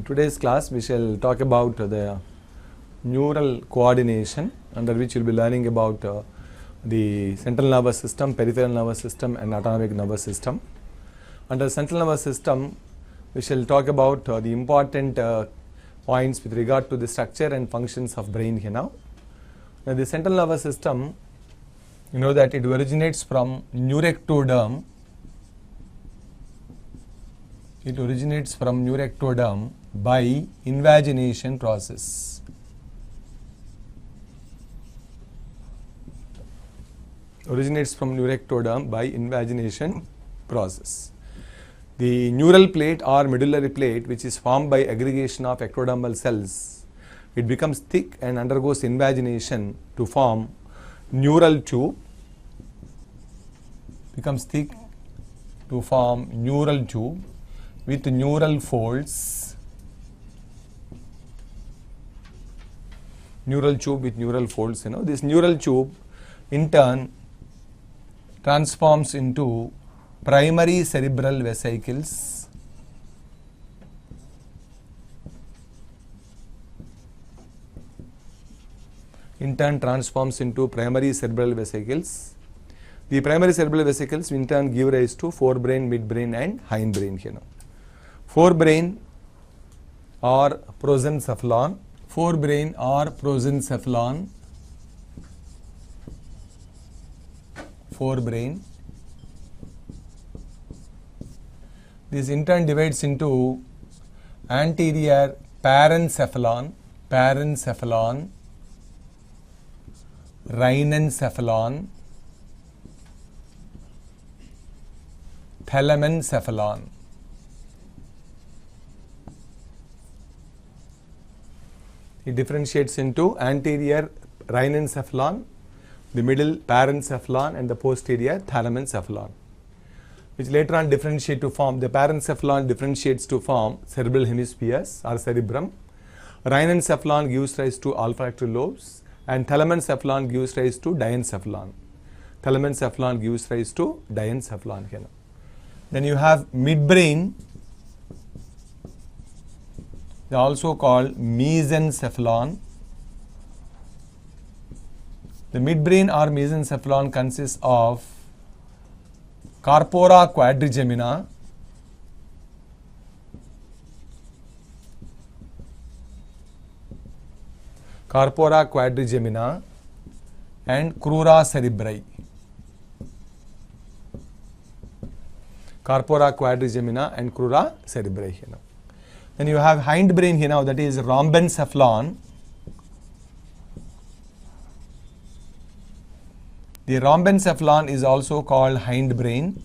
today's class we shall talk about the neural coordination, under which you will be learning about the central nervous system, peripheral nervous system and autonomic nervous system. Under central nervous system we shall talk about the important points with regard to the structure and functions of brain here now. Now the central nervous system, you know that it originates from neuroectoderm. It originates from neuroectoderm by invagination process. Originates from neuroectoderm by invagination process. The neural plate or medullary plate, which is formed by aggregation of ectodermal cells, it becomes thick and undergoes invagination to form neural tube. Becomes thick to form neural tube with neural folds. Neural tube with neural folds. This neural tube in turn transforms into primary cerebral vesicles. In turn transforms into primary cerebral vesicles. The primary cerebral vesicles in turn give rise to forebrain, midbrain and hindbrain here now. Forebrain or prosencephalon. Forebrain or prosencephalon. Forebrain. This in turn divides into anterior parencephalon, rhinencephalon, thalamencephalon. It differentiates into anterior rhinencephalon, the middle parencephalon and the posterior thalamencephalon, which later on differentiate to form, the parencephalon differentiates to form cerebral hemispheres or cerebrum. Rhinencephalon gives rise to olfactory lobes and thalamencephalon gives rise to diencephalon. Thalamencephalon gives rise to diencephalon here. Then you have midbrain, they are also called mesencephalon. The midbrain or mesencephalon consists of corpora quadrigemina, and crura cerebri. Corpora quadrigemina and crura cerebri here now. Then you have hindbrain here now, that is rhombencephalon. The rhombencephalon is also called hindbrain.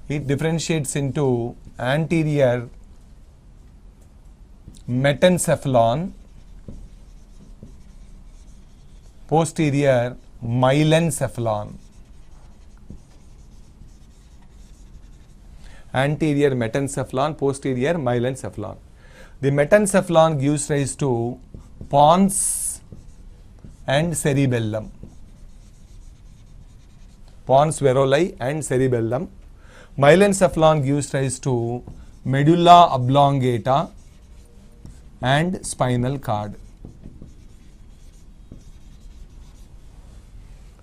It differentiates into anterior metencephalon, posterior myelencephalon. Anterior metencephalon, posterior myelencephalon. The metencephalon gives rise to pons and cerebellum. Pons varolii and cerebellum. Myelencephalon gives rise to medulla oblongata and spinal cord.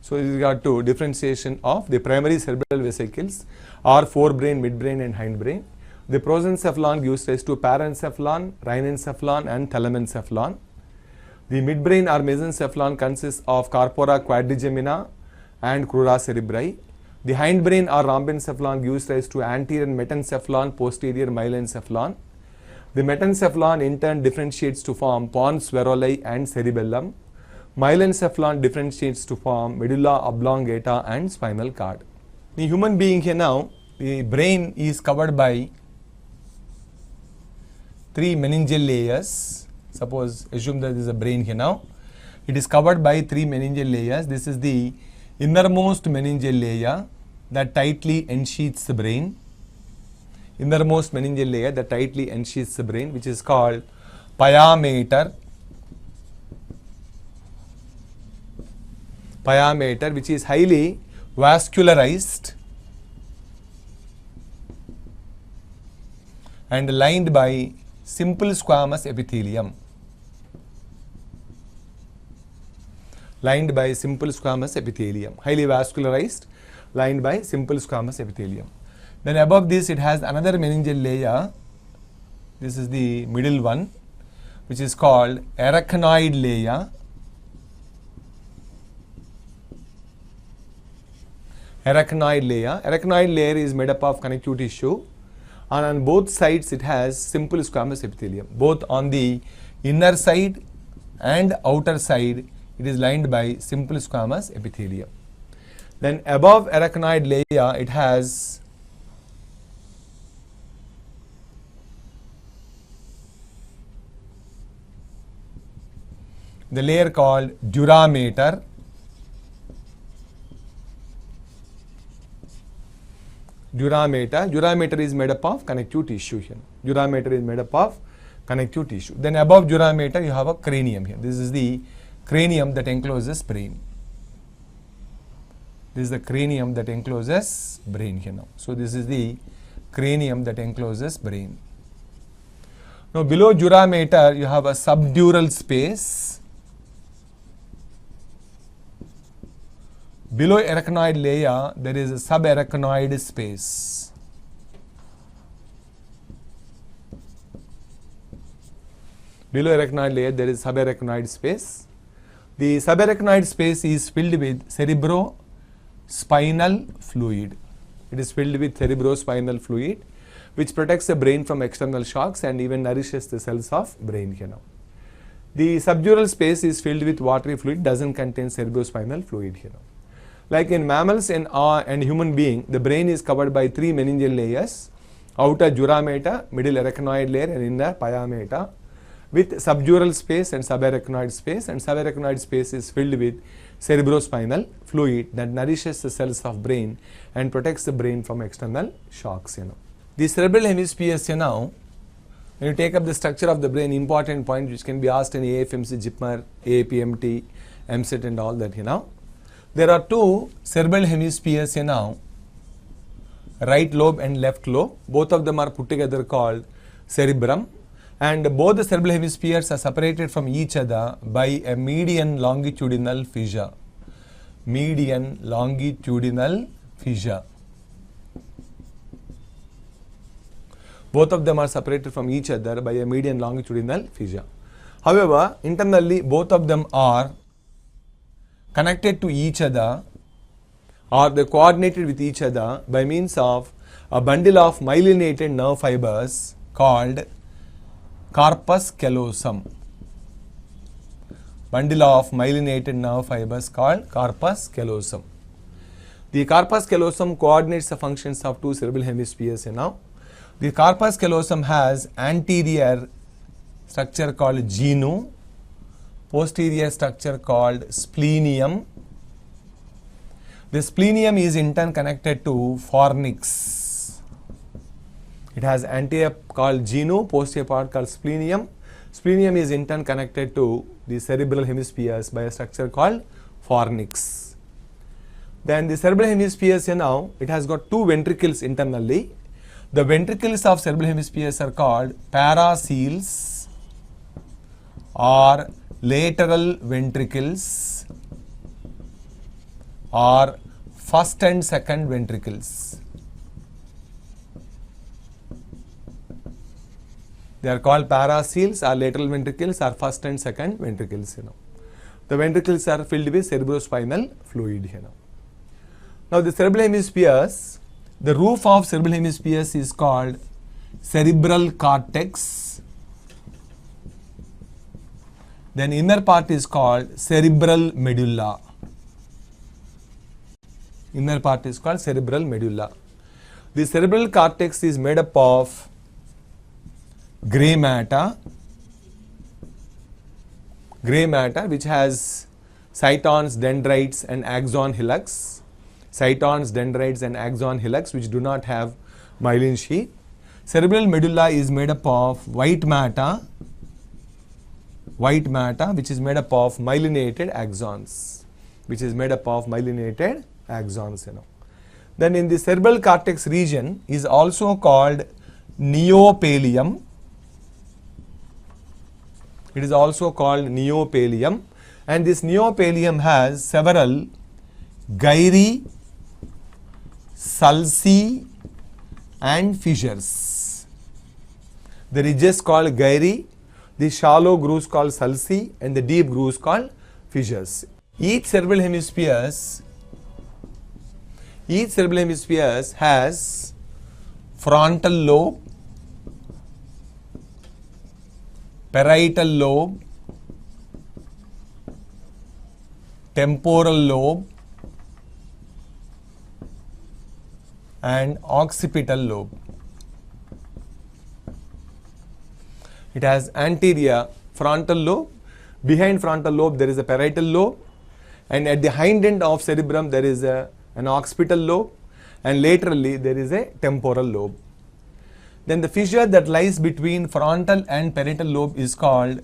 So this is got to differentiation of the primary cerebral vesicles or forebrain, midbrain and hindbrain. The prosencephalon gives rise to parencephalon, rhinencephalon and thalamencephalon. The midbrain or mesencephalon consists of corpora quadrigemina and crura cerebri. The hindbrain or rhombencephalon gives rise to anterior metencephalon, posterior myelencephalon. The metencephalon in turn differentiates to form pons varolii and cerebellum. Myelencephalon differentiates to form medulla oblongata and spinal cord. The human being here now, the brain is covered by three meningeal layers. Suppose, assume that this is a brain here now. It is covered by three meningeal layers. This is the innermost meningeal layer that tightly ensheathes the brain. Innermost meningeal layer that tightly ensheathes the brain, which is called pia mater. Pia mater, which is highly vascularized. and lined by simple squamous epithelium. Lined by simple squamous epithelium. Highly vascularized, lined by simple squamous epithelium. Then above this it has another meningeal layer. This is the middle one, which is called arachnoid layer. Arachnoid layer. Arachnoid layer is made up of connective tissue, and on both sides it has simple squamous epithelium. Both on the inner side and outer side it is lined by simple squamous epithelium. Then above arachnoid layer it has the layer called dura mater. Dura mater. Dura mater is made up of connective tissue here. Dura mater is made up of connective tissue. Then above dura mater you have a cranium here. This is the cranium that encloses brain. This is the cranium that encloses brain here now. So this is the cranium that encloses brain. Now below dura mater you have a subdural space. Below arachnoid layer there is a subarachnoid space. Below arachnoid layer there is subarachnoid space. The subarachnoid space is filled with cerebrospinal fluid. It is filled with cerebrospinal fluid, which protects the brain from external shocks and even nourishes the cells of brain here now. The subdural space is filled with watery fluid, doesn't contain cerebrospinal fluid here now. Like in mammals and human being, the brain is covered by three meningeal layers: outer dura mater, middle arachnoid layer, and inner pia mater, with subdural space and subarachnoid space. And subarachnoid space is filled with cerebrospinal fluid that nourishes the cells of brain and protects the brain from external shocks. The cerebral hemispheres now, when you take up the structure of the brain, important point which can be asked in AFMC, JIPMER, AAPMT, EAMCET and all that There are two cerebral hemispheres now, right lobe and left lobe. Both of them are put together called cerebrum, and both the cerebral hemispheres are separated from each other by a median longitudinal fissure. Median longitudinal fissure. Both of them are separated from each other by a median longitudinal fissure. However, internally both of them are connected to each other, or they coordinated with each other by means of a bundle of myelinated nerve fibers called corpus callosum. Bundle of myelinated nerve fibers called corpus callosum. The corpus callosum coordinates the functions of two cerebral hemispheres now. The corpus callosum has anterior structure called genu, posterior structure called splenium. The splenium is in turn connected to fornix. It has anterior called genu, posterior part called splenium. Splenium is in turn connected to the cerebral hemispheres by a structure called fornix. Then the cerebral hemispheres now, it has got two ventricles internally. The ventricles of cerebral hemispheres are called paraceles or lateral ventricles or first and second ventricles. They are called paraceles or lateral ventricles or first and second ventricles. The ventricles are filled with cerebrospinal fluid. Now the cerebral hemispheres, the roof of cerebral hemispheres is called cerebral cortex. Then inner part is called cerebral medulla. Inner part is called cerebral medulla. The cerebral cortex is made up of grey matter which has cytons, dendrites and axon hillox. Cytons, dendrites and axon hillox which do not have myelin sheath. Cerebral medulla is made up of white matter which is made up of myelinated axons. Then in the cerebral cortex region is also called neopallium. It is also called neopallium, and this neopallium has several gyri, sulci and fissures. The ridges called gyri, the shallow grooves called sulci and the deep grooves called fissures. Each cerebral hemispheres has frontal lobe, parietal lobe, temporal lobe and occipital lobe. It has anterior frontal lobe, behind frontal lobe there is a parietal lobe, and at the hind end of cerebrum there is an occipital lobe, and laterally there is a temporal lobe. Then the fissure that lies between frontal and parietal lobe is called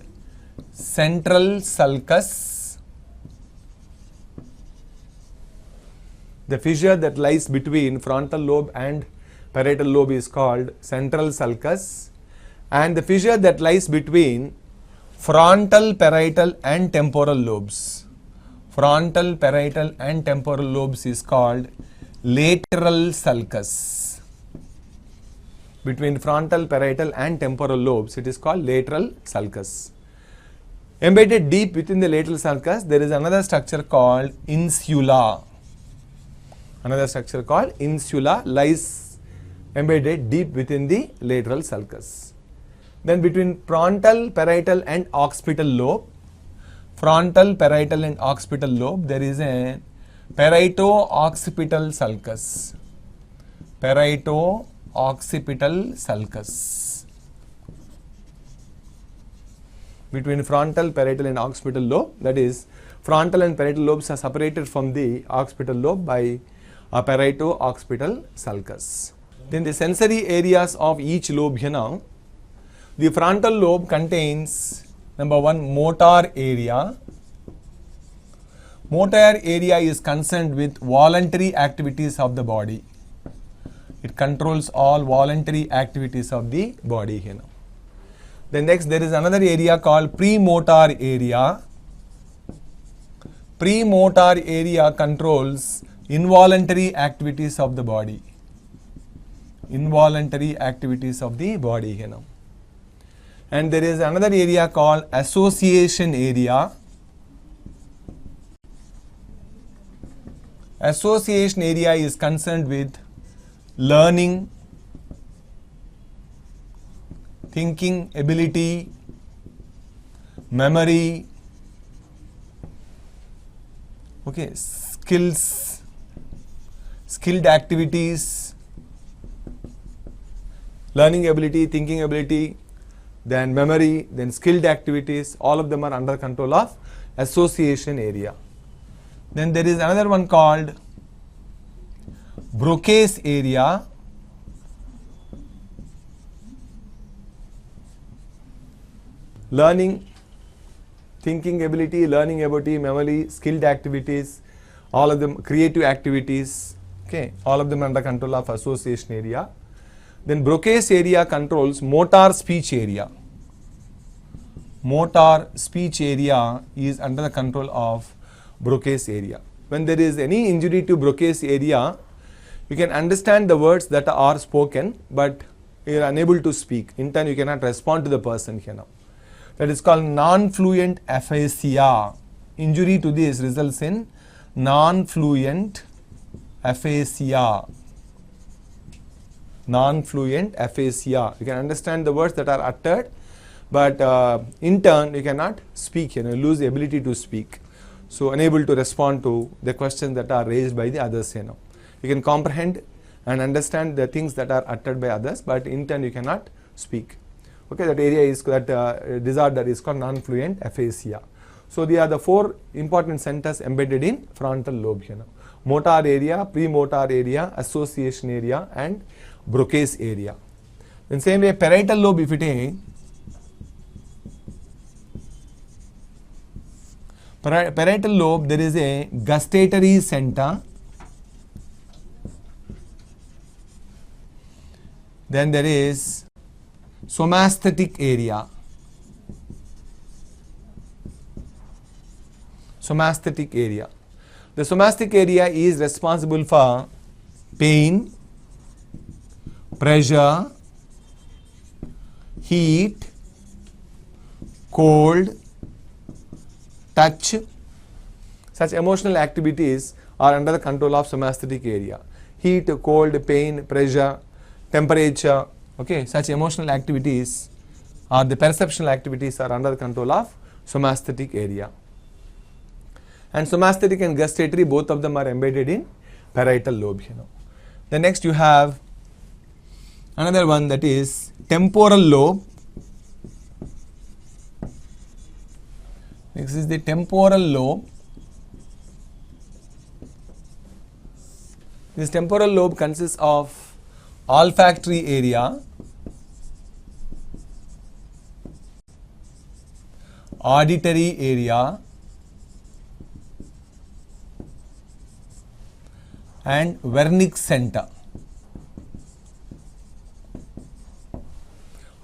central sulcus. The fissure that lies between frontal lobe and parietal lobe is called central sulcus, and the fissure that lies between frontal, parietal and temporal lobes, frontal, parietal and temporal lobes is called lateral sulcus. Between frontal, parietal and temporal lobes, it is called lateral sulcus. Embedded deep within the lateral sulcus, there is another structure called insula. Another structure called insula lies embedded deep within the lateral sulcus. Then between frontal, parietal and occipital lobe, frontal, parietal and occipital lobe, there is a parieto-occipital sulcus. Parieto-occipital sulcus. Between frontal, parietal and occipital lobe, that is, frontal and parietal lobes are separated from the occipital lobe by a parieto-occipital sulcus. Then the sensory areas of each lobe here now. The frontal lobe contains number one, motor area. Motor area is concerned with voluntary activities of the body. It controls all voluntary activities of the body here now. Then next there is another area called premotor area. Premotor area controls involuntary activities of the body. Involuntary activities of the body here now. And there is another area called association area. Association area is concerned with learning, thinking ability, memory, okay, skilled activities, learning ability, thinking ability, then memory, then skilled activities, all of them are under control of association area. Then there is another one called Broca's area. Learning, thinking ability, learning ability, memory, skilled activities, all of them, creative activities, okay, all of them under control of association area. Then Broca's area controls motor speech area. Motor speech area is under the control of Broca's area. When there is any injury to Broca's area, you can understand the words that are spoken, but you are unable to speak. In turn, you cannot respond to the person here now. That is called non-fluent aphasia. Injury to this results in non-fluent aphasia. Non-fluent aphasia. You can understand the words that are uttered, but in turn you cannot speak, you lose the ability to speak. So unable to respond to the questions that are raised by the others. You can comprehend and understand the things that are uttered by others, but in turn you cannot speak. Okay, that area is that disorder is called non-fluent aphasia. So they are the four important centers embedded in frontal lobe here now. Motor area, premotor area, association area and Broca's area. In same way, parietal lobe, if you take, parietal lobe, there is a gustatory center. Then there is somasthetic area. Somasthetic area. The somasthetic area is responsible for pain, pressure, heat, cold, touch. Such emotional activities are under the control of somasthetic area. Heat, cold, pain, pressure, temperature, okay, such emotional activities or the perceptual activities are under the control of somasthetic area. And somasthetic and gustatory, both of them are embedded in parietal lobe. The next you have another one, that is temporal lobe. Next is the temporal lobe. This temporal lobe consists of olfactory area, auditory area, and Wernicke center.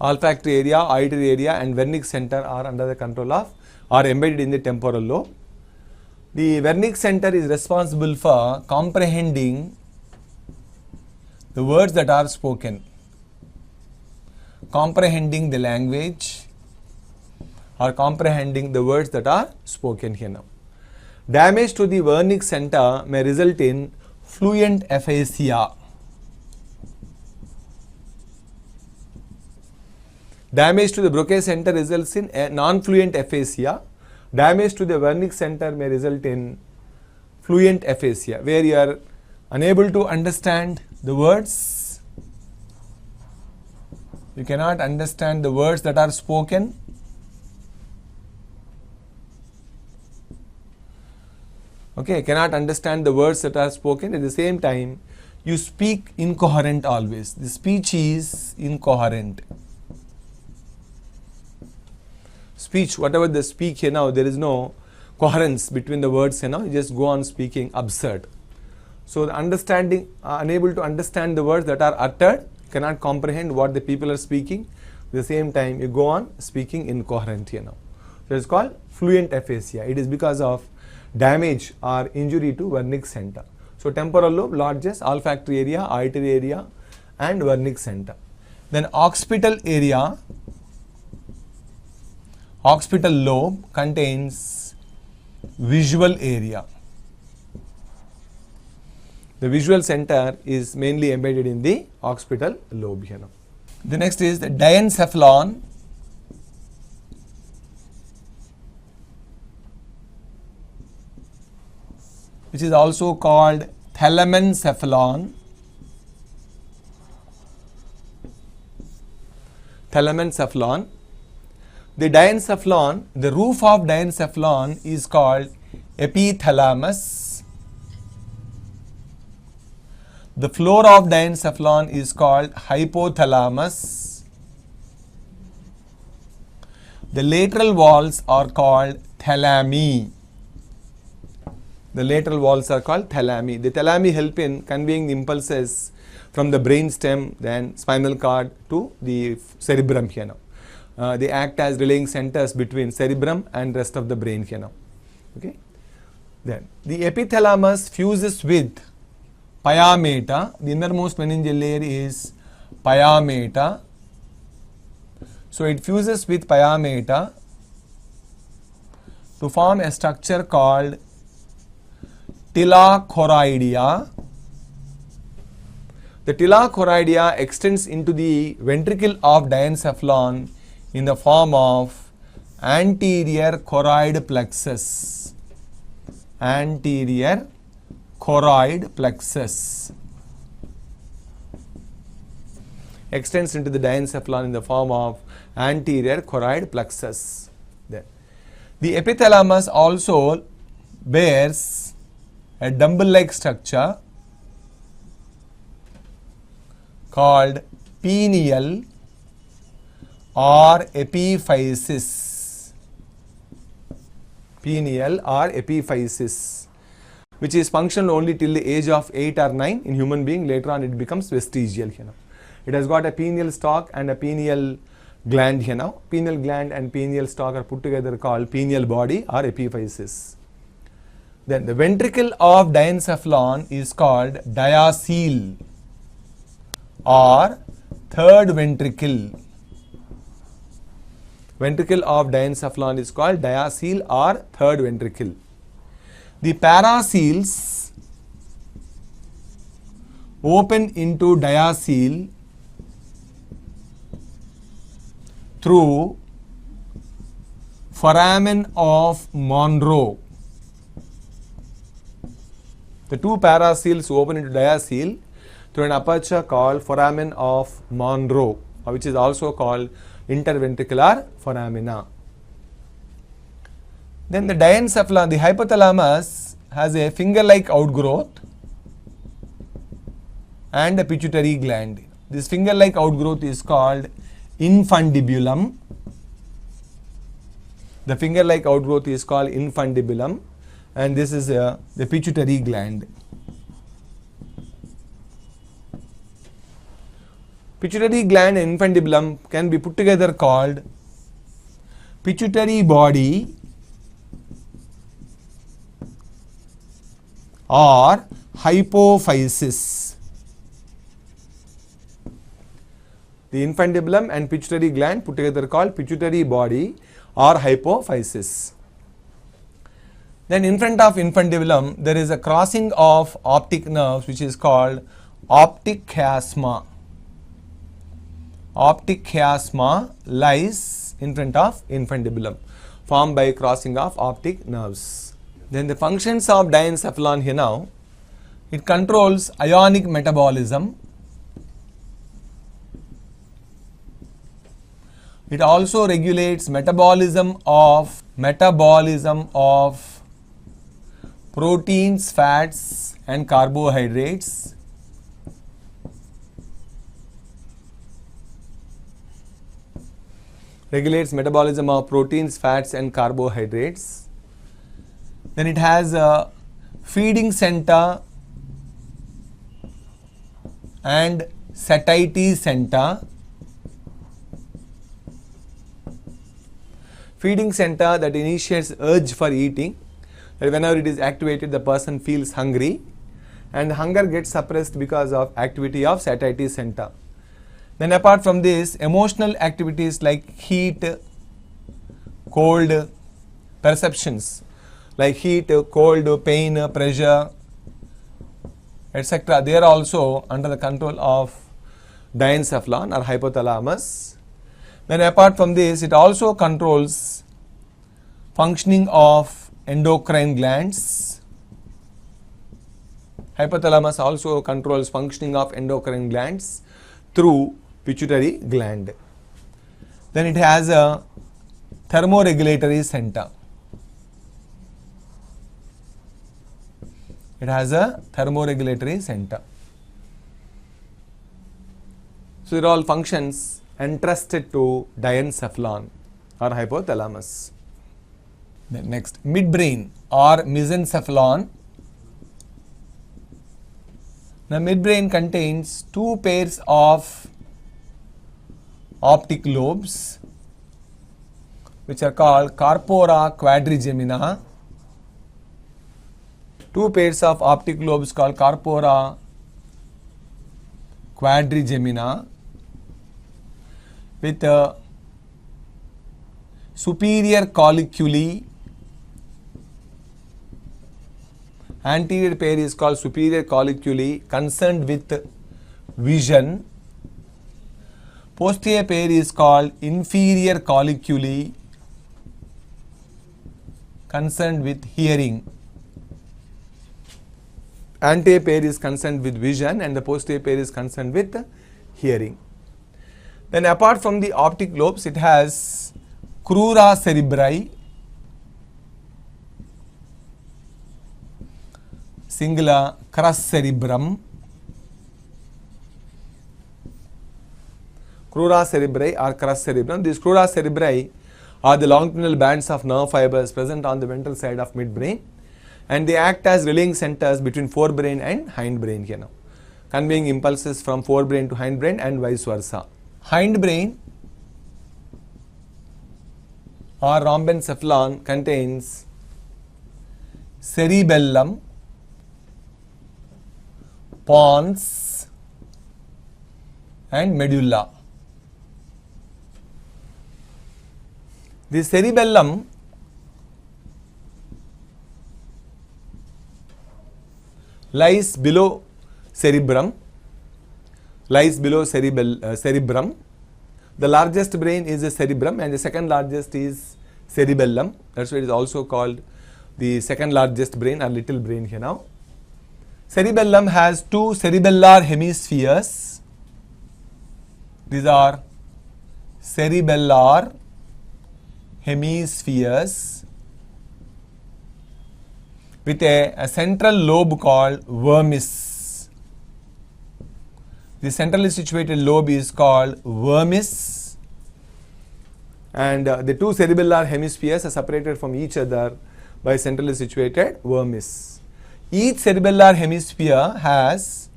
Olfactory area, auditory area and Wernicke center are under the control of or embedded in the temporal lobe. The Wernicke center is responsible for comprehending the words that are spoken, comprehending the language or comprehending the words that are spoken here now. Damage to the Wernicke center may result in fluent aphasia. Damage to the Broca center results in non-fluent aphasia. Damage to the Wernicke center may result in fluent aphasia, where you are unable to understand the words. You cannot understand the words that are spoken. Okay, cannot understand the words that are spoken. At the same time, you speak incoherent always. The speech is incoherent. Speech, whatever they speak here now, there is no coherence between the words here now. You just go on speaking absurd. So the understanding, unable to understand the words that are uttered, cannot comprehend what the people are speaking. At the same time, you go on speaking incoherent here now. So it is called fluent aphasia. It is because of damage or injury to Wernicke center. So temporal lobe, largest, olfactory area, auditory area and Wernicke center. Then occipital area, occipital lobe contains visual area. The visual center is mainly embedded in the occipital lobe here now. The next is the diencephalon. Which is also called thalamencephalon. Thalamencephalon. The diencephalon, the roof of diencephalon is called epithalamus. The floor of diencephalon is called hypothalamus. The lateral walls are called thalami. The lateral walls are called thalami. The thalami help in conveying the impulses from the brain stem, then spinal cord to the cerebrum here now. They act as relaying centers between cerebrum and rest of the brain here now. Okay. Then the epithalamus fuses with pyomeata. The innermost meningeal layer is pyomeata. So it fuses with pyomeata to form a structure called tila-choroidea. The tila-choroidea extends into the ventricle of diencephalon in the form of anterior choroid plexus. Anterior choroid plexus extends into the diencephalon in the form of anterior choroid plexus. Then the epithalamus also bears a dumbbell-like structure called pineal or epiphysis. Pineal or epiphysis, which is functional only till the age of 8 or 9 in human being. Later on it becomes vestigial. It has got a pineal stalk and a pineal gland here now. Pineal gland and pineal stalk are put together called pineal body or epiphysis. Then the ventricle of diencephalon is called diaceal or third ventricle. Ventricle of diencephalon is called diaceal or third ventricle. The paraceals open into diaceal through foramen of Monro. The two paraceals open into diaceal through an aperture called foramen of Monro, which is also called interventricular foramina. Then the diencephalon, the hypothalamus has a finger-like outgrowth and a pituitary gland. This finger-like outgrowth is called infundibulum. The finger-like outgrowth is called infundibulum, and this is the pituitary gland. Pituitary gland and infundibulum can be put together called pituitary body or hypophysis. The infundibulum and pituitary gland put together called pituitary body or hypophysis. Then in front of infundibulum there is a crossing of optic nerves which is called optic chiasma. Optic chiasma lies in front of infundibulum, formed by crossing of optic nerves. Then the functions of diencephalon here now, it controls ionic metabolism. It also regulates metabolism of proteins, fats and carbohydrates. Regulates metabolism of proteins, fats and carbohydrates. Then it has a feeding center and satiety center. Feeding center that initiates urge for eating, that whenever it is activated the person feels hungry, and hunger gets suppressed because of activity of satiety center. Then apart from this, emotional activities like heat, cold, perceptions like heat, cold, pain, pressure, etc. they are also under the control of diencephalon or hypothalamus. Then apart from this, it also controls functioning of endocrine glands. Hypothalamus also controls functioning of endocrine glands through pituitary gland. Then it has a thermoregulatory center. It has a thermoregulatory center. So these are all functions entrusted to diencephalon or hypothalamus. Then next, midbrain or mesencephalon. The midbrain contains two pairs of optic lobes which are called corpora quadrigemina. Two pairs of optic lobes called corpora quadrigemina with superior colliculi. Anterior pair is called superior colliculi, concerned with vision. Posterior pair is called inferior colliculi, concerned with hearing. Anterior pair is concerned with vision and the posterior pair is concerned with hearing. Then apart from the optic lobes, it has crura cerebri, singular crus cerebrum, crura cerebri or crus cerebrum. These crura cerebri are the longitudinal bands of nerve fibers present on the ventral side of midbrain, and they act as relaying centers between forebrain and hindbrain here now. conveying impulses from forebrain to hindbrain and vice versa. Hindbrain or rhombencephalon contains cerebellum, pons and medulla. The cerebellum lies below cerebrum, cerebrum. The largest brain is the cerebrum and the second largest is cerebellum. That's why it is also called the second largest brain or little brain here now. Cerebellum has two cerebellar hemispheres. These are cerebellar hemispheres with a central lobe called vermis. The centrally situated lobe is called vermis, and the two cerebellar hemispheres are separated from each other by centrally situated vermis. Each cerebellar hemisphere has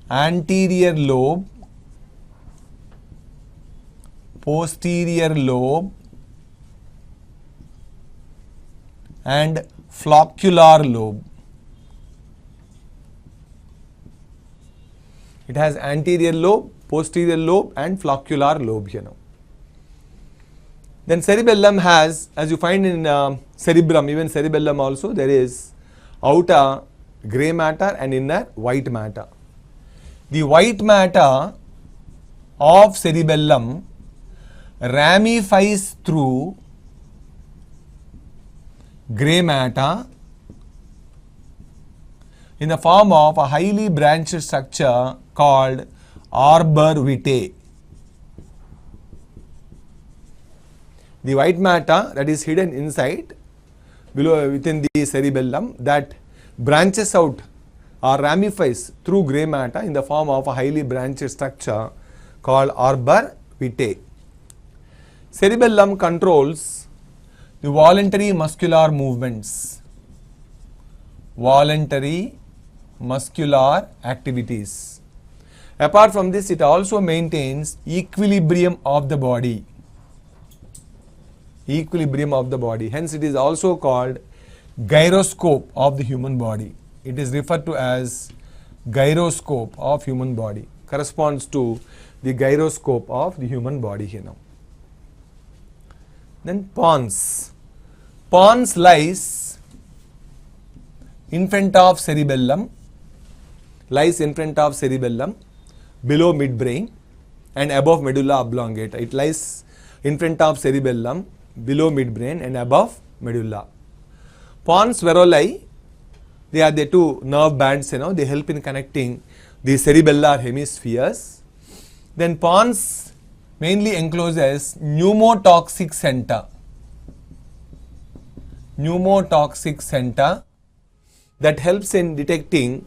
anterior lobe, posterior lobe and floccular lobe. It has anterior lobe, posterior lobe and floccular lobe here now. Then cerebellum has, as you find in cerebrum, even cerebellum also, there is outer grey matter and inner white matter. The white matter of cerebellum ramifies through grey matter in the form of a highly branched structure called arbor vitae. The white matter that is hidden inside, below within the cerebellum, that branches out or ramifies through grey matter in the form of a highly branched structure called arbor vitae. Cerebellum controls the voluntary muscular movements, voluntary muscular activities. Apart from this, it also maintains equilibrium of the body. Equilibrium of the body. Hence, it is also called gyroscope of the human body. It is referred to as gyroscope of human body. Corresponds to the gyroscope of the human body here now. Then pons. Pons lies in front of cerebellum, below midbrain and above medulla oblongata. It lies in front of cerebellum, below midbrain and above medulla. Pons varolii, they are the two nerve bands, they help in connecting the cerebellar hemispheres. Then pons mainly encloses pneumotoxic center. Pneumotoxic center that helps in detecting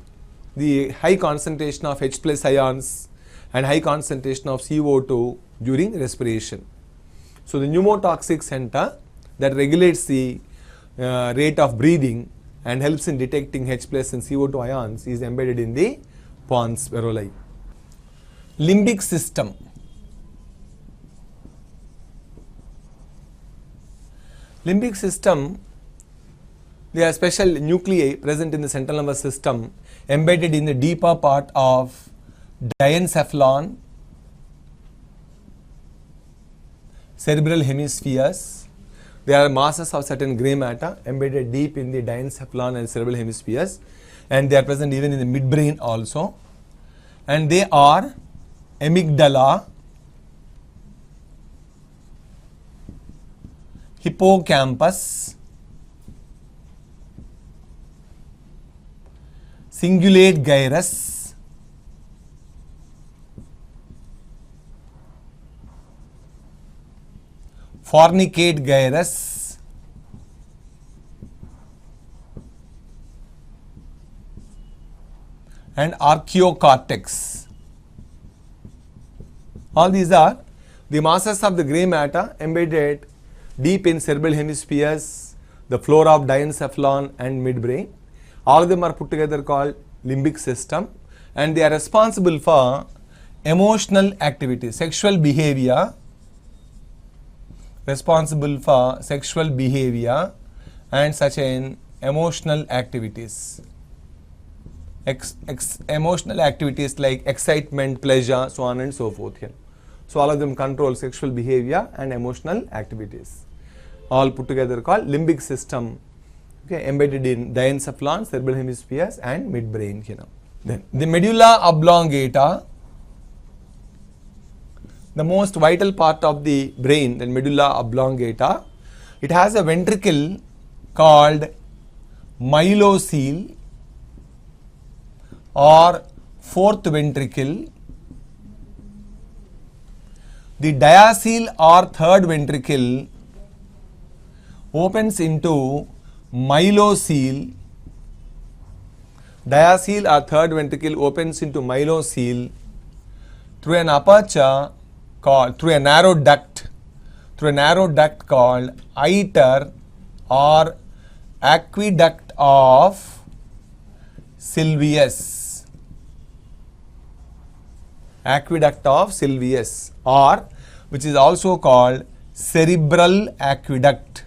the high concentration of H plus ions and high concentration of CO2 during respiration. So the pneumotoxic center that regulates the rate of breathing and helps in detecting H plus and CO2 ions is embedded in the pons varolii. Limbic system. Limbic system, there are special nuclei present in the central nervous system embedded in the deeper part of diencephalon, cerebral hemispheres. There are masses of certain grey matter embedded deep in the diencephalon and cerebral hemispheres, and they are present even in the midbrain also. And they are amygdala, hippocampus, cingulate gyrus, fornicate gyrus, and archaeocortex. All these are the masses of the grey matter embedded deep in cerebral hemispheres, the floor of diencephalon and midbrain. All of them are put together called limbic system, and they are responsible for emotional activity, sexual behavior, responsible for sexual behavior and such an emotional activities. Emotional activities like excitement, pleasure, so on and so forth here. So all of them control sexual behavior and emotional activities. All put together called limbic system, okay, embedded in diencephalon, cerebral hemispheres and midbrain, you know. Then the medulla oblongata, the most vital part of the brain, the medulla oblongata, it has a ventricle called myelocele or fourth ventricle. The diacele or third ventricle opens into myelocele. Diacele or third ventricle opens into myelocele through an aperture called, through a narrow duct called iter or aqueduct of Sylvius. Aqueduct of Sylvius, or which is also called cerebral aqueduct.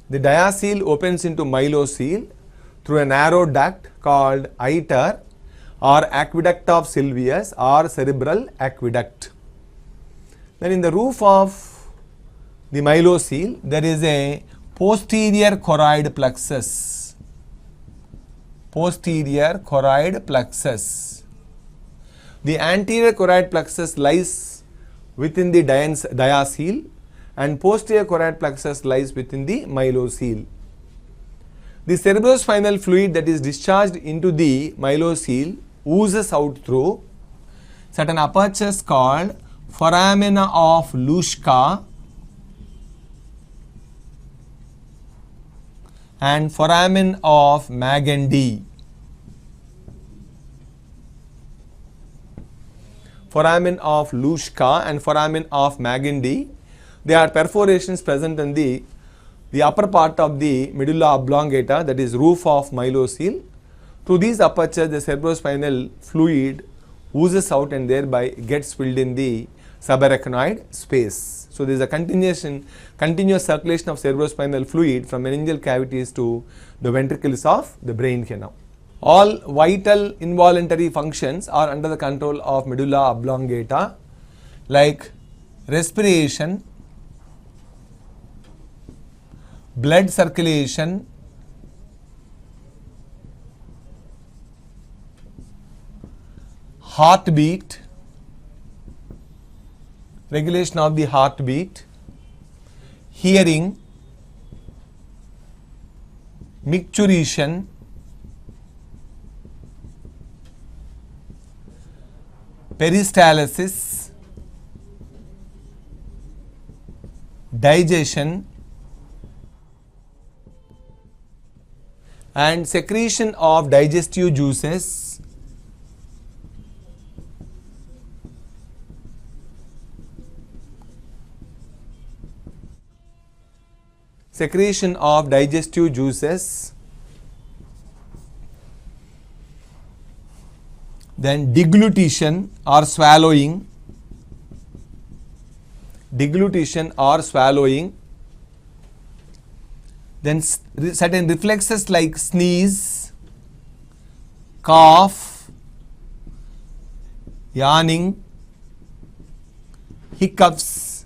The diacele opens into myelocele through a narrow duct called iter or aqueduct of Sylvius or cerebral aqueduct. Then in the roof of the myelocele there is a posterior choroid plexus. Posterior choroid plexus. The anterior choroid plexus lies within the diacele and posterior choroid plexus lies within the myelocele. The cerebrospinal fluid that is discharged into the myelocele oozes out through certain apertures called foramina of Luschka and foramen of Magendie. Foramen of Luschka and foramen of Magendie, they are perforations present in the upper part of the medulla oblongata, that is roof of myelocele. Through these apertures the cerebrospinal fluid oozes out and thereby gets filled in the subarachnoid space. So there is a continuous circulation of cerebrospinal fluid from meningeal cavities to the ventricles of the brain here now. All vital involuntary functions are under the control of medulla oblongata, like respiration, blood circulation, heartbeat, regulation of the heartbeat, hearing, micturition, peristalsis, digestion and secretion of digestive juices, secretion of digestive juices, then deglutition or swallowing, then certain reflexes like sneeze, cough, yawning, hiccups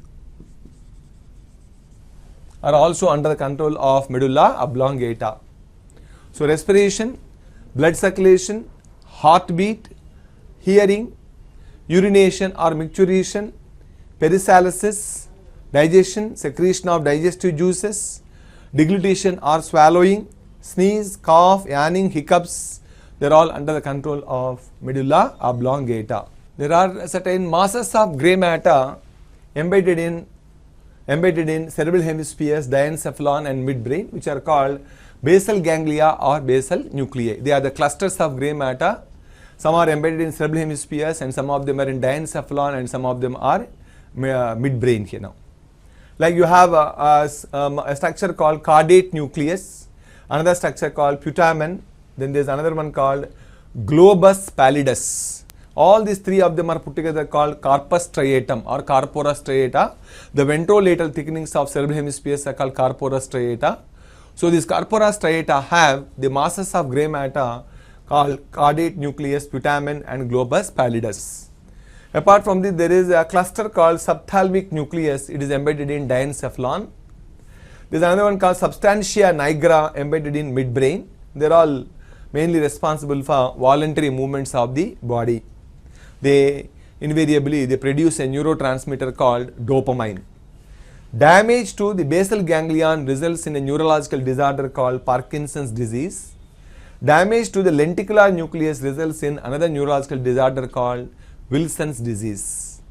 are also under the control of medulla oblongata. So respiration, blood circulation, heartbeat, hearing, urination or micturition, peristalsis, digestion, secretion of digestive juices, deglutition or swallowing, sneeze, cough, yawning, hiccups, they are all under the control of medulla oblongata. There are certain masses of grey matter embedded in cerebral hemispheres, diencephalon and midbrain, which are called basal ganglia or basal nuclei. They are the clusters of grey matter. Some are embedded in cerebral hemispheres and some of them are in diencephalon and some of them are midbrain here now. Like you have a structure called caudate nucleus, another structure called putamen, then there is another one called globus pallidus. All these three of them are put together called corpus striatum or corpora striata. The ventrolateral thickenings of cerebral hemispheres are called corpora striata. So these corpora striata have the masses of grey matter called caudate nucleus, putamen and globus pallidus. Apart from this, there is a cluster called subthalamic nucleus. It is embedded in diencephalon. There is another one called substantia nigra embedded in midbrain. They are all mainly responsible for voluntary movements of the body. They invariably produce a neurotransmitter called dopamine. Damage to the basal ganglion results in a neurological disorder called Parkinson's disease. Damage to the lenticular nucleus results in another neurological disorder called Wilson's disease.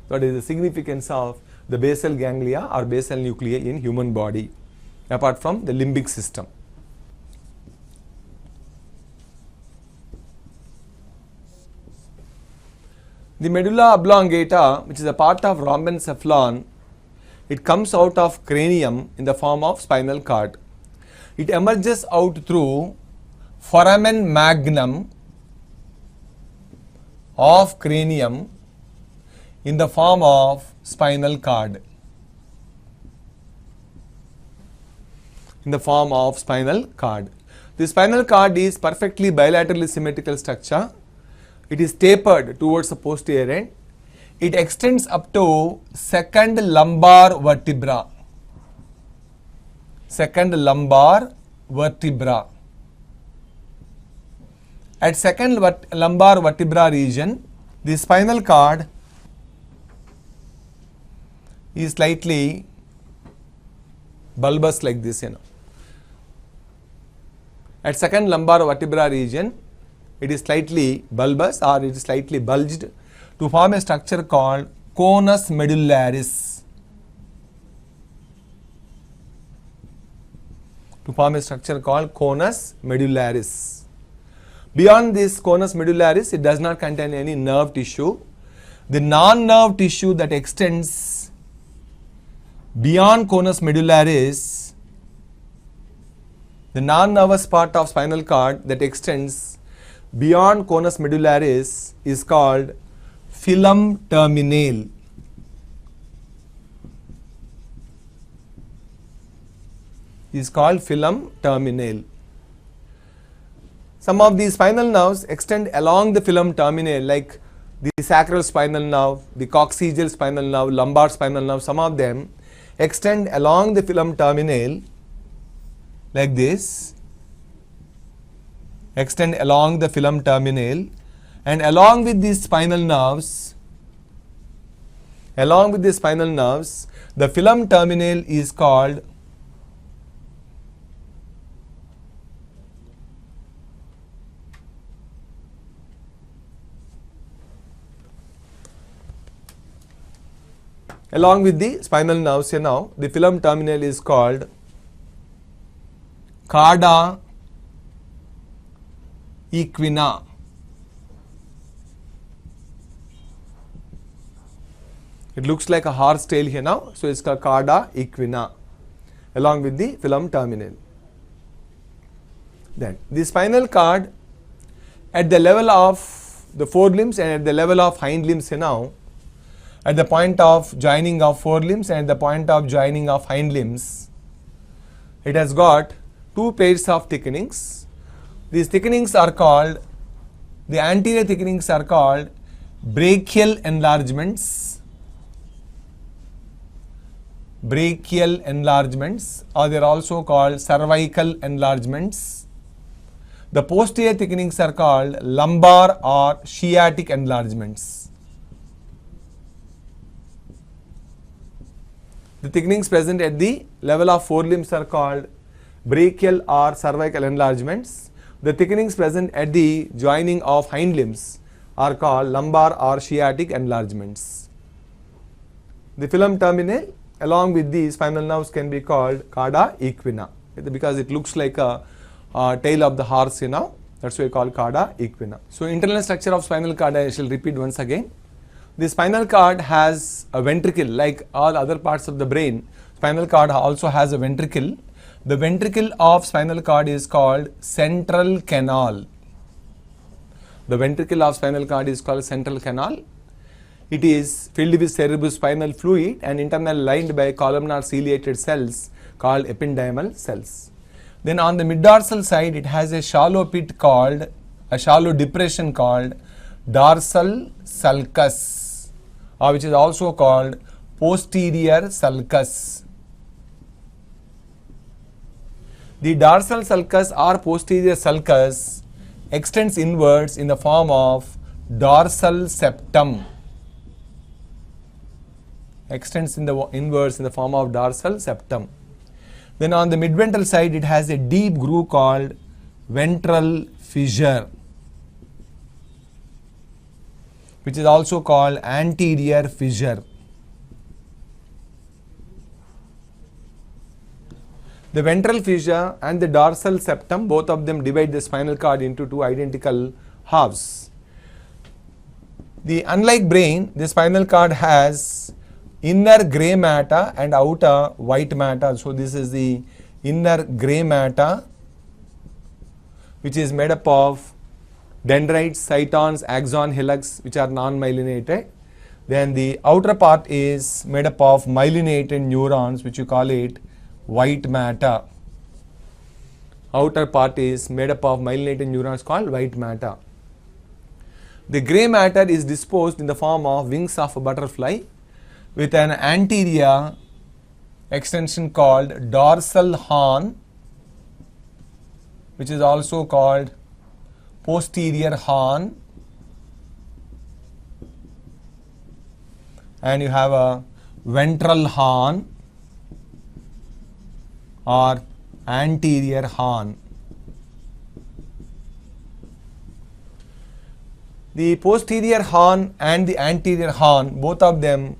What is the significance of the basal ganglia or basal nuclei in human body apart from the limbic system? The medulla oblongata, which is a part of rhombencephalon, it comes out of cranium in the form of spinal cord. It emerges out through foramen magnum of cranium in the form of spinal cord. In the form of spinal cord. The spinal cord is perfectly bilaterally symmetrical structure. It is tapered towards the posterior end. It extends up to second lumbar vertebra. Second lumbar vertebra. At second lumbar vertebra region, the spinal cord is slightly bulbous like this, At second lumbar vertebra region, it is slightly bulbous or it is slightly bulged to form a structure called conus medullaris. To form a structure called conus medullaris. Beyond this conus medullaris, it does not contain any nerve tissue. The non-nerve tissue that extends beyond conus medullaris, the non-nervous part of spinal cord that extends beyond conus medullaris is called filum terminale. Is called filum terminale. Some of these spinal nerves extend along the filum terminale, like the sacral spinal nerve, the coccygeal spinal nerve, lumbar spinal nerve. Some of them extend along the filum terminale like this. Extend along the filum terminale, and along with these spinal nerves, the filum terminale is called along with the spinal nerves now, the filum terminale is called cauda equina. It looks like a horse tail here now, so it's called cauda equina along with the filum terminale. Then the spinal cord at the level of the forelimbs and at the level of hind limbs here now, at the point of joining of forelimbs and at the point of joining of hind limbs, it has got two pairs of thickenings. These thickenings are called, the anterior thickenings are called brachial enlargements. Brachial enlargements, or they are also called cervical enlargements. The posterior thickenings are called lumbar or sciatic enlargements. The thickenings present at the level of forelimbs are called brachial or cervical enlargements. The thickenings present at the joining of hind limbs are called lumbar or sciatic enlargements. The filum terminale along with the spinal nerves can be called cauda equina because it looks like a tail of the horse, that's why we call cauda equina. So internal structure of spinal cord, I shall repeat once again. The spinal cord has a ventricle like all other parts of the brain. Spinal cord also has a ventricle. The ventricle of spinal cord is called central canal. The ventricle of spinal cord is called central canal. It is filled with cerebrospinal fluid and internally lined by columnar ciliated cells called ependymal cells. Then on the mid-dorsal side, it has a shallow depression called dorsal sulcus, or which is also called posterior sulcus. The dorsal sulcus or posterior sulcus extends inwards in the form of dorsal septum. Extends inwards in the form of dorsal septum. Then on the midventral side, it has a deep groove called ventral fissure, which is also called anterior fissure. The ventral fissure and the dorsal septum, both of them divide the spinal cord into two identical halves. Unlike brain, the spinal cord has inner grey matter and outer white matter. So this is the inner grey matter, which is made up of dendrites, cytons, axon, hillux, which are non-myelinated. Then the outer part is made up of myelinated neurons, which you call it white matter. Outer part is made up of myelinated neurons called white matter. The grey matter is disposed in the form of wings of a butterfly with an anterior extension called dorsal horn, which is also called posterior horn, and you have a ventral horn or anterior horn. The posterior horn and the anterior horn, both of them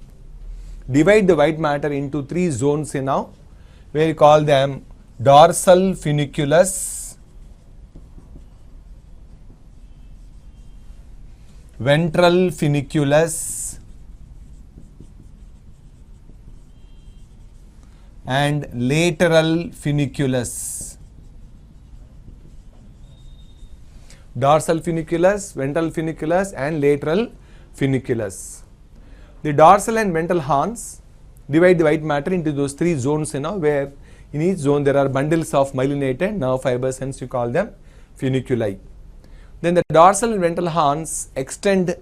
divide the white matter into three zones now, where you call them dorsal funiculus, ventral funiculus, and lateral funiculus. Dorsal funiculus, ventral funiculus, and lateral funiculus. The dorsal and ventral horns divide the white matter into those three zones where in each zone there are bundles of myelinated nerve fibers, hence you call them funiculi. Then the dorsal and ventral horns extend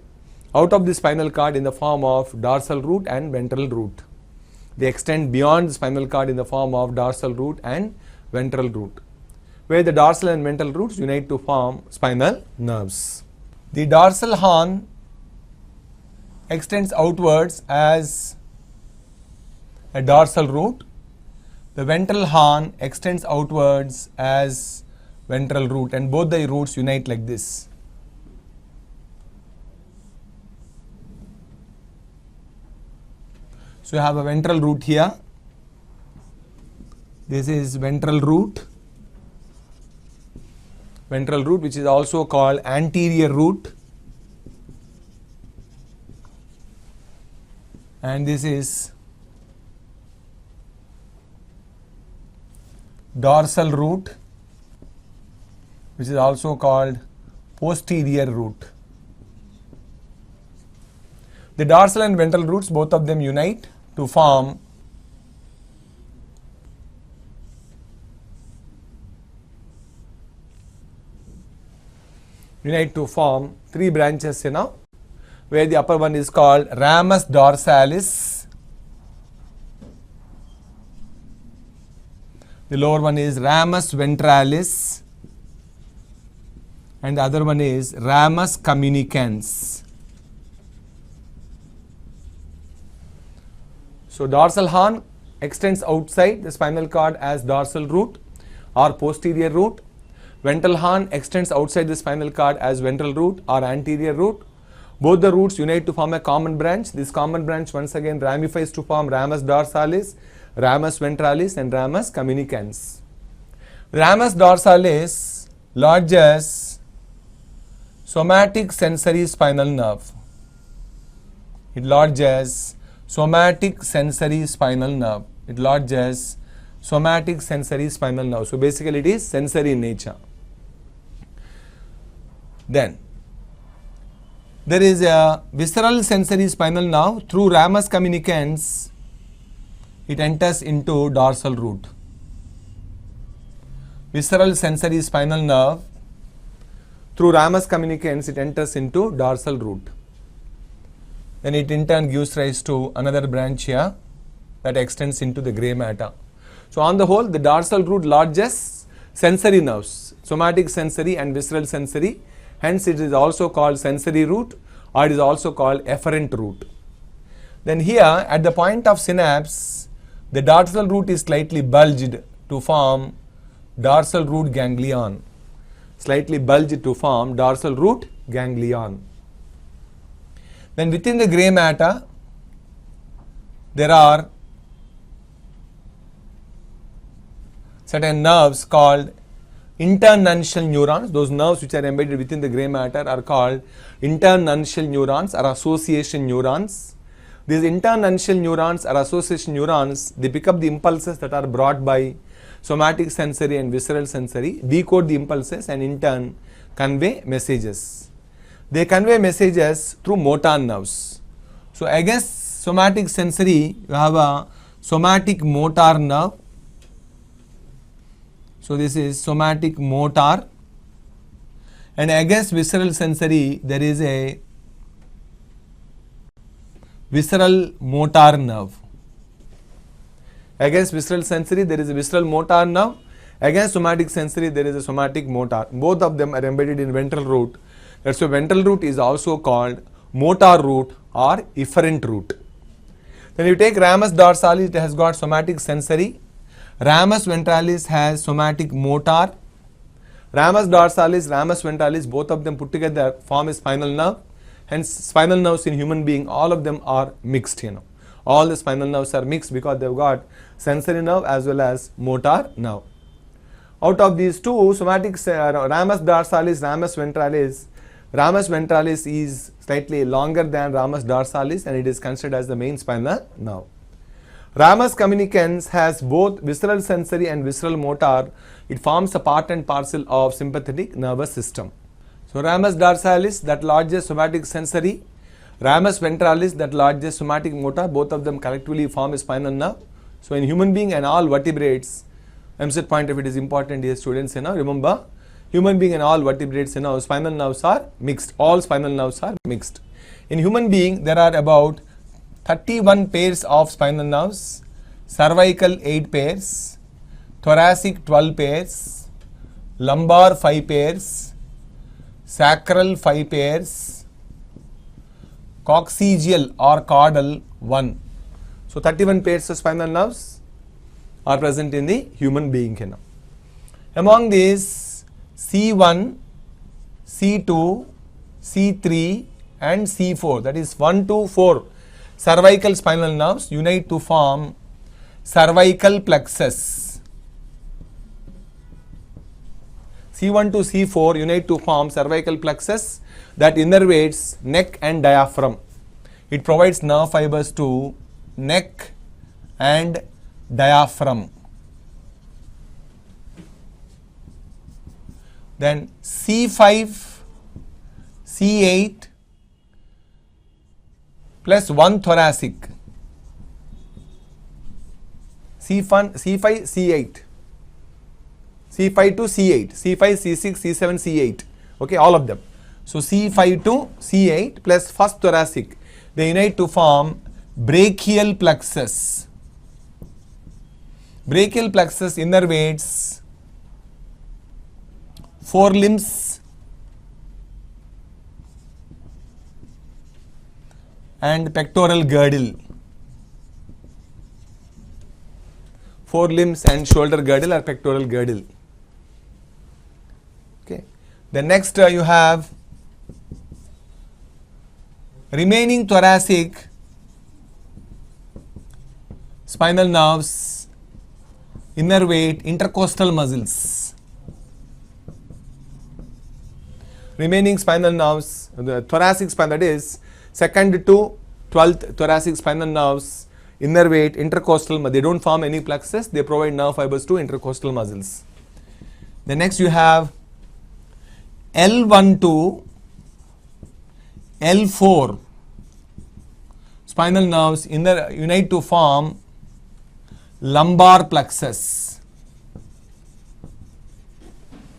out of the spinal cord in the form of dorsal root and ventral root. They extend beyond the spinal cord in the form of dorsal root and ventral root, where the dorsal and ventral roots unite to form spinal nerves. The dorsal horn extends outwards as a dorsal root. The ventral horn extends outwards as ventral root, and both the roots unite like this. So you have a ventral root here. This is ventral root. Ventral root, which is also called anterior root. And this is dorsal root, which is also called posterior root. The dorsal and ventral roots, both of them unite to form three branches where the upper one is called ramus dorsalis, the lower one is ramus ventralis, and the other one is ramus communicans. So dorsal horn extends outside the spinal cord as dorsal root or posterior root. Ventral horn extends outside the spinal cord as ventral root or anterior root. Both the roots unite to form a common branch. This common branch once again ramifies to form ramus dorsalis, ramus ventralis, and ramus communicans. Ramus dorsalis lodges somatic sensory spinal nerve. It lodges somatic sensory spinal nerve. It lodges somatic sensory spinal nerve. So basically it is sensory in nature. Then there is a visceral sensory spinal nerve. Through ramus communicans it enters into dorsal root. Visceral sensory spinal nerve, through ramus communicans it enters into dorsal root. Then it in turn gives rise to another branch here that extends into the grey matter. So on the whole, the dorsal root lodges sensory nerves, somatic sensory and visceral sensory. Hence it is also called sensory root, or it is also called efferent root. Then here at the point of synapse, the dorsal root is slightly bulged to form dorsal root ganglion. Slightly bulged to form dorsal root ganglion. Then within the grey matter, there are certain nerves called internuncial neurons. Those nerves which are embedded within the grey matter are called internuncial neurons or association neurons. These internuncial neurons or association neurons, they pick up the impulses that are brought by somatic sensory and visceral sensory, decode the impulses and in turn convey messages. They convey messages through motor nerves. So against somatic sensory, you have a somatic motor nerve. So this is somatic motor, and against visceral sensory there is a visceral motor nerve. Against visceral sensory there is a visceral motor nerve. Against somatic sensory there is a somatic motor. Both of them are embedded in ventral root. That's why ventral root is also called motor root or efferent root. Then you take ramus dorsalis, it has got somatic sensory. Ramus ventralis has somatic motor. Ramus dorsalis, ramus ventralis, both of them put together form a spinal nerve. Hence spinal nerves in human being, all of them are mixed, All the spinal nerves are mixed because they've got sensory nerve as well as motor nerve. Out of these two, somatic ramus dorsalis, ramus ventralis is slightly longer than ramus dorsalis and it is considered as the main spinal nerve. Ramus communicans has both visceral sensory and visceral motor. It forms a part and parcel of sympathetic nervous system. So ramus dorsalis that lodges somatic sensory, ramus ventralis that lodges somatic motor, both of them collectively form a spinal nerve. So in human being and all vertebrates, EAMCET point of it is important here students, remember, human being and all vertebrates, spinal nerves are mixed. All spinal nerves are mixed. In human being there are about 31 pairs of spinal nerves, cervical 8 pairs, thoracic 12 pairs, lumbar 5 pairs, sacral 5 pairs, coccygeal or caudal 1. So 31 pairs of spinal nerves are present in the human being. Among these, C1, C2, C3 and C4, that is 1 to 4 cervical spinal nerves unite to form cervical plexus. C1 to C4 unite to form cervical plexus that innervates neck and diaphragm. It provides nerve fibers to neck and diaphragm. Then C5, C8 plus 1 thoracic. C5, C8. C5 to C8. C5, C6, C7, C8. Okay, all of them. So C5 to C8 plus first thoracic. They unite to form brachial plexus. Brachial plexus innervates forelimbs and pectoral girdle. Forelimbs and shoulder girdle or pectoral girdle. Okay. Then next you have remaining thoracic spinal nerves innervate intercostal muscles. Remaining spinal nerves, the thoracic spine, that is second to 12th thoracic spinal nerves, innervate, intercostal, they don't form any plexus, they provide nerve fibers to intercostal muscles. Then next you have L1 to L4 spinal nerves unite to form lumbar plexus.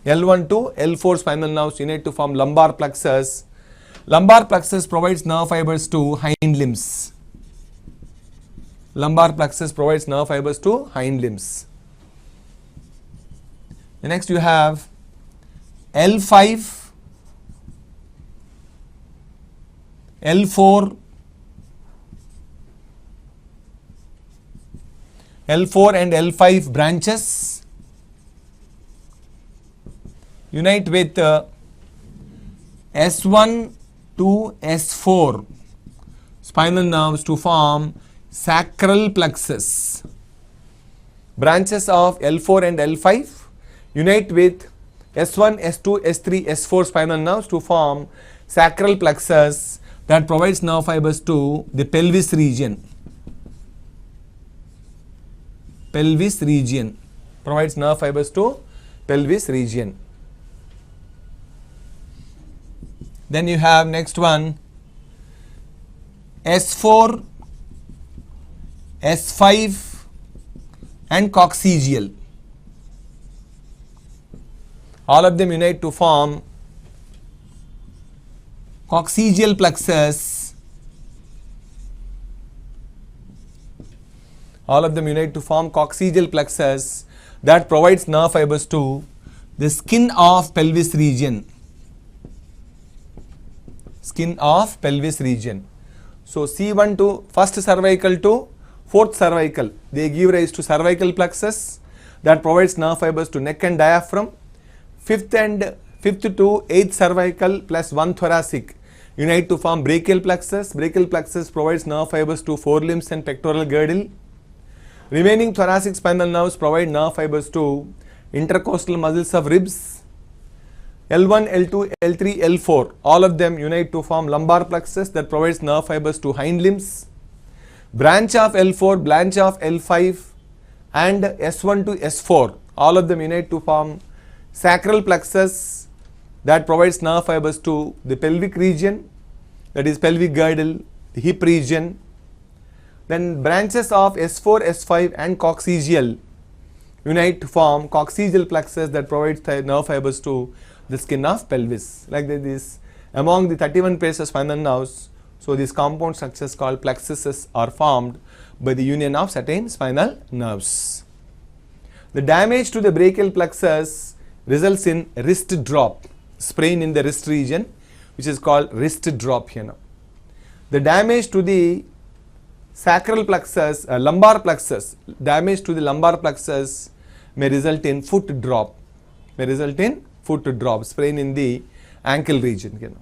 L1 to L4 spinal nerves unite to form lumbar plexus. Lumbar plexus provides nerve fibers to hind limbs. Lumbar plexus provides nerve fibers to hind limbs. The next you have L5, L4 and L5 branches unite with S1 to S4 spinal nerves to form sacral plexus. Branches of L4 and L5 unite with S1, S2, S3, S4 spinal nerves to form sacral plexus that provides nerve fibers to the pelvis region. Pelvis region provides nerve fibers to pelvis region. Then you have next one S4, S5 and coccygeal. All of them unite to form coccygeal plexus. All of them unite to form coccygeal plexus that provides nerve fibers to the skin of pelvis region. Skin of pelvis region. So C1 to first cervical to fourth cervical, they give rise to cervical plexus that provides nerve fibers to neck and diaphragm. Fifth to eighth cervical plus one thoracic unite to form brachial plexus. Brachial plexus provides nerve fibers to forelimbs and pectoral girdle. Remaining thoracic spinal nerves provide nerve fibers to intercostal muscles of ribs. L1, L2, L3, L4, all of them unite to form lumbar plexus that provides nerve fibers to hind limbs. Branch of L4, branch of L5 and S1 to S4, all of them unite to form sacral plexus that provides nerve fibers to the pelvic region, that is pelvic girdle, the hip region. Then branches of S4, S5 and coccygeal unite to form coccygeal plexus that provides nerve fibers to the skin of pelvis. Like this, among the 31 pairs of spinal nerves, so these compound structures called plexuses are formed by the union of certain spinal nerves. The damage to the brachial plexus results in wrist drop, sprain in the wrist region, which is called wrist drop here now. The damage to the sacral plexus, lumbar plexus, damage to the lumbar plexus may result in foot drop, sprain in the ankle region.